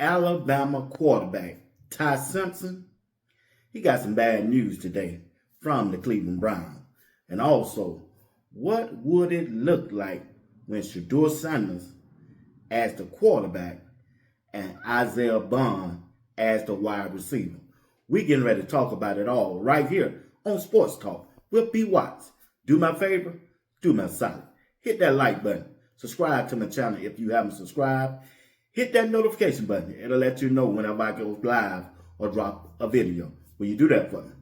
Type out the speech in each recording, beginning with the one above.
Alabama quarterback Ty Simpson, he got some bad news today from the Cleveland Browns. And also, what would it look like when SHEDEUR Sanders as the quarterback and Isaiah Bond as the wide receiver? We getting ready to talk about it all right here on Sports Talk with B. Watts. Do my favor, do my solid. Hit that like button. Subscribe to my channel if you haven't subscribed. Hit that notification button. It'll let you know whenever I go live or drop a video. Will you do that for me?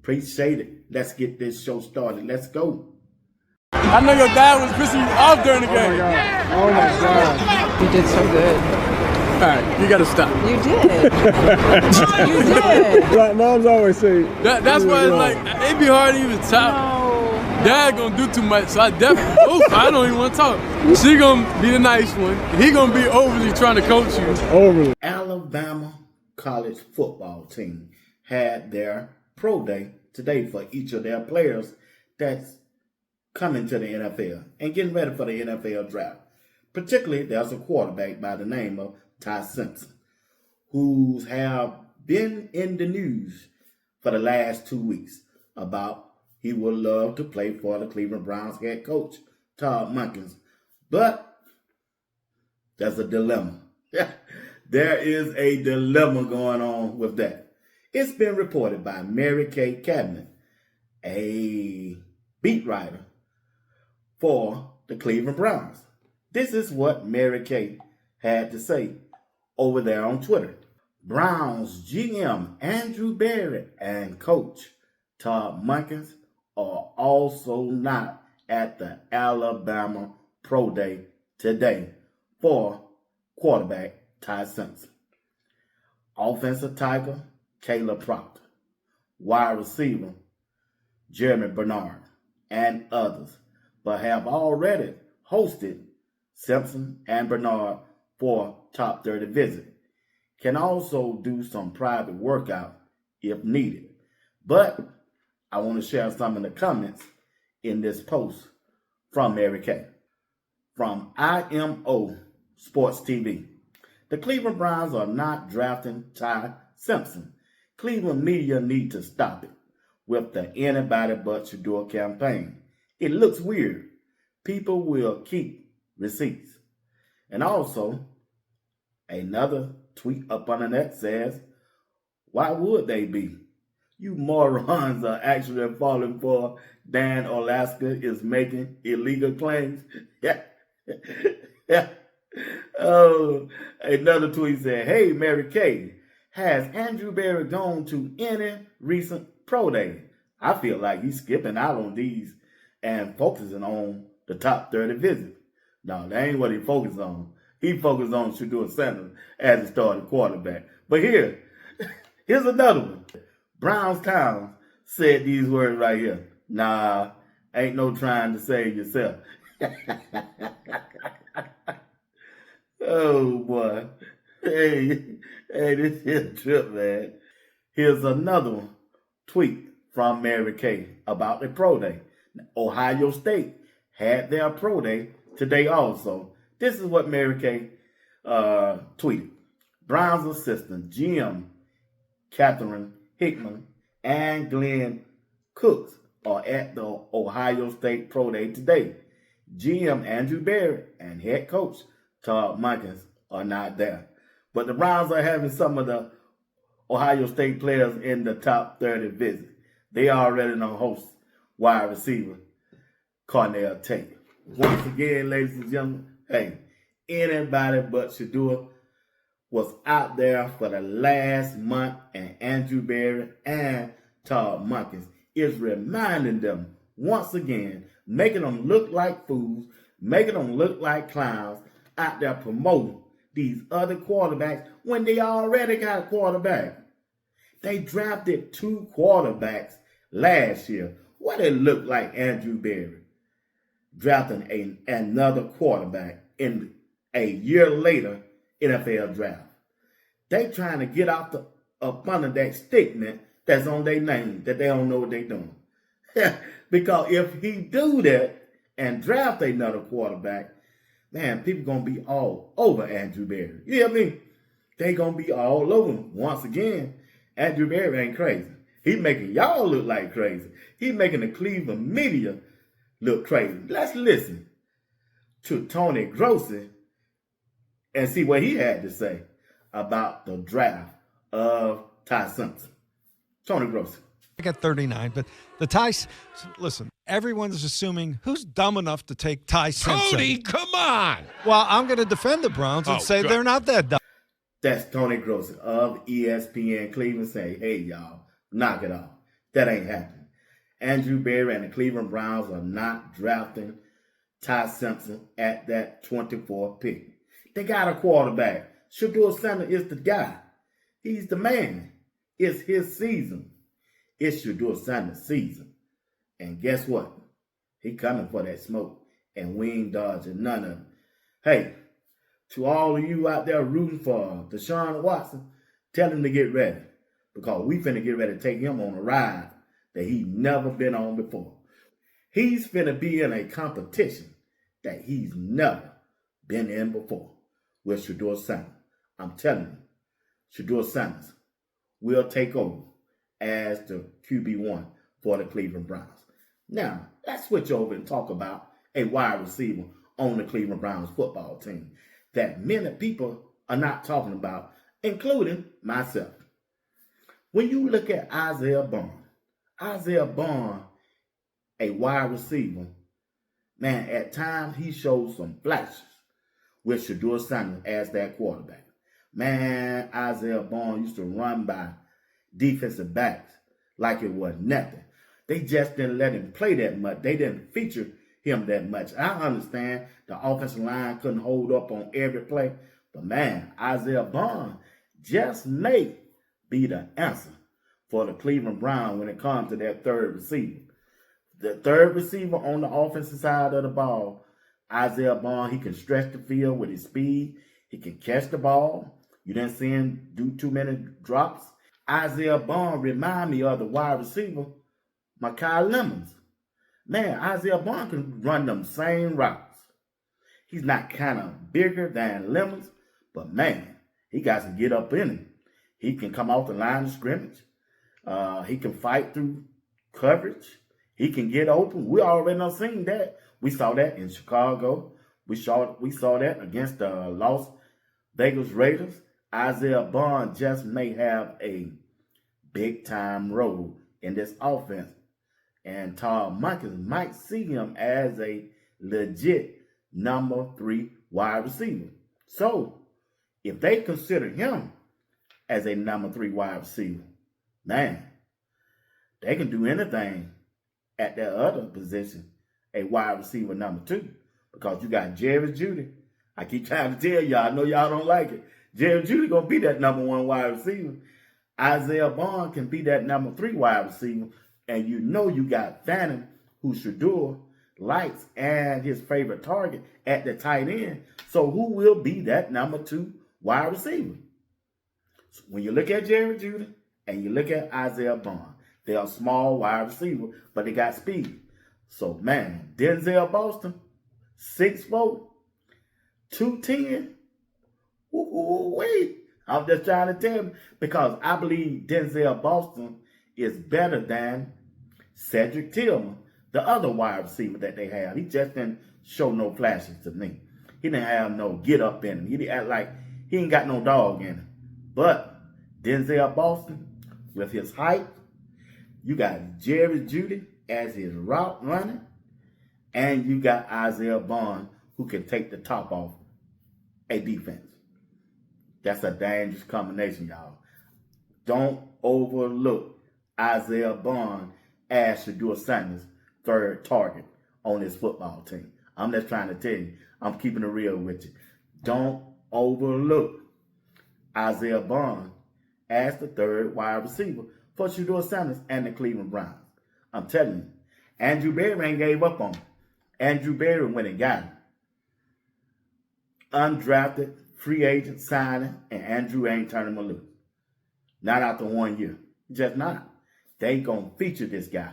Appreciate it. Let's get this show started. Let's go. I know your dad was pissing you off during the game. Oh my God. You did so good. All right, you gotta stop. You did. You did. Like moms always say. That's why it's like, it be hard to even talk. No. Dad gonna do too much, so I definitely, I don't even want to talk. She gonna be the nice one. He gonna be overly trying to coach you. Overly. Alabama college football team had their pro day today for each of their players that's coming to the NFL and getting ready for the NFL draft. Particularly, there's a quarterback by the name of Ty Simpson, who's have been in the news for the last 2 weeks about he would love to play for the Cleveland Browns head coach, Todd Monken. But there's a dilemma. There is a dilemma going on with that. It's been reported by Mary Kay Cabot, a beat writer for the Cleveland Browns. This is what Mary Kay had to say over there on Twitter. Browns GM Andrew Berry and coach Todd Monken are also not at the Alabama Pro Day today for quarterback Ty Simpson. Offensive tackle Caleb Proctor, wide receiver Jeremy Bernard, and others, but have already hosted Simpson and Bernard for top 30 visit. Can also do some private workout if needed. But I want to share some of the comments in this post from Mary Kay. From IMO Sports TV. The Cleveland Browns are not drafting Ty Simpson. Cleveland media need to stop it with the anybody but SHEDEUR campaign. It looks weird. People will keep receipts. And also, another tweet up on the net says, why would they be? You morons are actually falling for Dan Alaska is making illegal claims. Yeah. Oh, another tweet said, hey, Mary Kay, has Andrew Berry gone to any recent pro day? I feel like he's skipping out on these and focusing on the top 30 visits. No, that ain't what he focused on. He focused on SHEDEUR Sanders as a starting quarterback. But here's another one. Brownstown said these words right here. Nah, ain't no trying to save yourself. Oh, boy. Hey, this is a trip, man. Here's another one. Tweet from Mary Kay about the pro day. Ohio State had their pro day today also. This is what Mary Kay tweeted. Browns assistant GM Catherine Hickman and Glenn Cooks are at the Ohio State Pro Day today. GM Andrew Berry and head coach Todd Monken are not there. But the Browns are having some of the Ohio State players in the top 30 visit. They already know host wide receiver Cornell Tate. Once again, ladies and gentlemen, hey, anybody but SHEDEUR was out there for the last month, and Andrew Berry and Todd Monken is reminding them once again, making them look like fools, making them look like clowns, out there promoting these other quarterbacks when they already got a quarterback. They drafted 2 quarterbacks last year. What it looked like Andrew Berry drafting another quarterback in a year later NFL draft. They trying to get out up under that statement that's on their name that they don't know what they're doing. Because if he do that and draft another quarterback, man, people going to be all over Andrew Berry. You know what I mean? they going to be all over him. Once again, Andrew Berry ain't crazy. He making y'all look like crazy. He making the Cleveland media look crazy. Let's listen to Tony Grossi and see what he had to say about the draft of Ty Simpson. Tony Grossi. I got 39, but the Ty, listen, everyone's assuming who's dumb enough to take Ty Simpson. Cody, come on. Well, I'm going to defend the Browns and say they're not that dumb. That's Tony Grossi of ESPN Cleveland saying, hey, y'all, knock it off. That ain't happening. Andrew Berry and the Cleveland Browns are not drafting Ty Simpson at that 24th pick. They got a quarterback. SHEDEUR is the guy. He's the man. It's his season. It's SHEDEUR season. And guess what? He coming for that smoke. And we ain't dodging none of it. Hey, to all of you out there rooting for Deshaun Watson, tell him to get ready. Because we finna get ready to take him on a ride that he's never been on before. He's finna be in a competition that he's never been in before with SHEDEUR. I'm telling you, SHEDEUR will take over as the QB1 for the Cleveland Browns. Now, let's switch over and talk about a wide receiver on the Cleveland Browns football team that many people are not talking about, including myself. When you look at Isaiah Bond, a wide receiver, man, at times he shows some flashes with SHEDEUR as that quarterback. Man, Isaiah Bond used to run by defensive backs like it was nothing. They just didn't let him play that much. They didn't feature him that much. I understand the offensive line couldn't hold up on every play, but man, Isaiah Bond just may be the answer for the Cleveland Browns when it comes to their third receiver. The third receiver on the offensive side of the ball, Isaiah Bond, he can stretch the field with his speed. He can catch the ball. You didn't see him do too many drops. Isaiah Bond remind me of the wide receiver, Micah Lemons. Man, Isaiah Bond can run them same routes. He's not kind of bigger than Lemons, but man, he got to get up in him. He can come off the line of scrimmage. He can fight through coverage. He can get open. We already done seen that. We saw that in Chicago. We saw that against the Las Vegas Raiders. Isaiah Bond just may have a big-time role in this offense. And Todd Monken might see him as a legit number 3 wide receiver. So, if they consider him as a number 3 wide receiver, man, they can do anything at that other position, a wide receiver number 2, because you got Jerry Jeudy. I keep trying to tell y'all, I know y'all don't like it. Jerry Jeudy gonna be that number 1 wide receiver. Isaiah Bond can be that number 3 wide receiver, and you know you got Fannin, who SHEDEUR likes, and his favorite target at the tight end. So who will be that number 2 wide receiver? So when you look at Jerry Jeudy and you look at Isaiah Bond, they are small wide receiver, but they got speed. So man, Denzel Boston, 6'4", 210. Wait, I'm just trying to tell you, because I believe Denzel Boston is better than Cedric Tillman, the other wide receiver that they have. He just didn't show no flashes to me. He didn't have no get up in him. He didn't act like he ain't got no dog in him. But Denzel Boston, with his height, you got Jerry Jeudy as his route runner, and you got Isaiah Bond, who can take the top off a defense. That's a dangerous combination, y'all. Don't overlook Isaiah Bond as SHEDEUR third target on his football team. I'm just trying to tell you, I'm keeping it real with you. Don't overlook Isaiah Bond as the third wide receiver for SHEDEUR and the Cleveland Browns. I'm telling you, Andrew Berry ain't gave up on him. Andrew Berry went and got him. Undrafted, free agent signing, and Andrew ain't turning him loose. Not after 1 year. Just not. They gonna feature this guy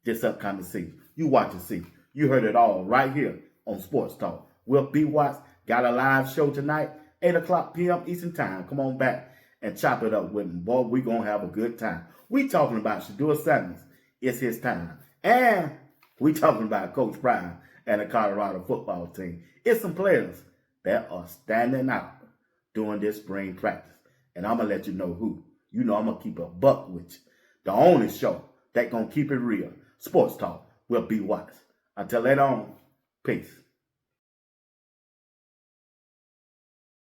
this upcoming season. You watch and see. You heard it all right here on Sports Talk. Will B. Watts got a live show tonight. 8 o'clock p.m. Eastern Time. Come on back and chop it up with me. Boy, we going to have a good time. We talking about SHEDEUR Sanders. It's his time. And we talking about Coach Prime and the Colorado football team. It's some players that are standing out during this spring practice. And I'm going to let you know who. You know I'm going to keep a buck with you. The only show that going to keep it real. Sports Talk will be wise. Until later on, peace.